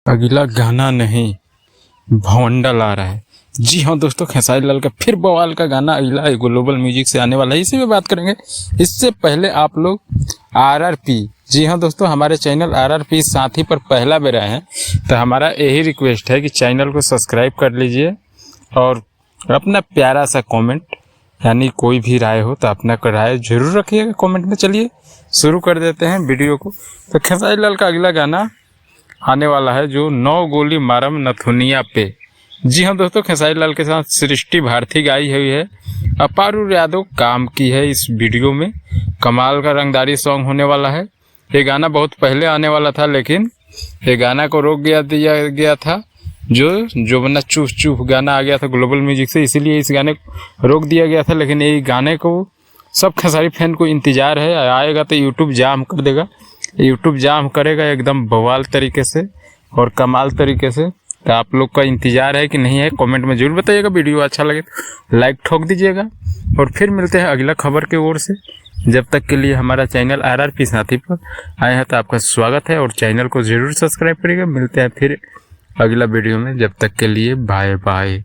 अगला गाना नहीं भवंडल आ रहा है। जी हाँ दोस्तों, खेसारी लाल का फिर बवाल का गाना अगला ग्लोबल म्यूजिक से आने वाला है, इसी में बात करेंगे। इससे पहले आप लोग RRP, जी हाँ दोस्तों, हमारे चैनल RRP साथी पर पहला बेर आए हैं, तो हमारा यही रिक्वेस्ट है कि चैनल को सब्सक्राइब कर लीजिए और अपना प्यारा सा कमेंट, यानी कोई भी राय हो तो अपना राय जरूर रखिएगा कमेंट में। चलिए शुरू कर देते हैं वीडियो को। तो खेसारी लाल का अगला गाना आने वाला है जो 9 गोली मारम नथुनिया पे। जी हाँ दोस्तों, खेसारी लाल के साथ सृष्टि भारती गाई हुई है, अपारू यादव काम की है इस वीडियो में। कमाल का रंगदारी सॉन्ग होने वाला है। ये गाना बहुत पहले आने वाला था, लेकिन ये गाना को रोक दिया गया था। जो बना चूफ चूफ गाना आ गया था ग्लोबल म्यूजिक से, इसीलिए इस गाने को रोक दिया गया था। लेकिन ये गाने को सब खेसारी फैन को इंतजार है, आएगा तो यूट्यूब जाम कर देगा। यूट्यूब जाम करेगा एकदम बवाल तरीके से और कमाल तरीके से। तो आप लोग का इंतजार है कि नहीं है, कमेंट में जरूर बताइएगा। वीडियो अच्छा लगे तो लाइक ठोक दीजिएगा और फिर मिलते हैं अगला खबर की ओर से। जब तक के लिए हमारा चैनल RRP साथी पर आए हैं तो आपका स्वागत है और चैनल को जरूर सब्सक्राइब करिएगा। मिलते हैं फिर अगला वीडियो में, जब तक के लिए बाय बाय।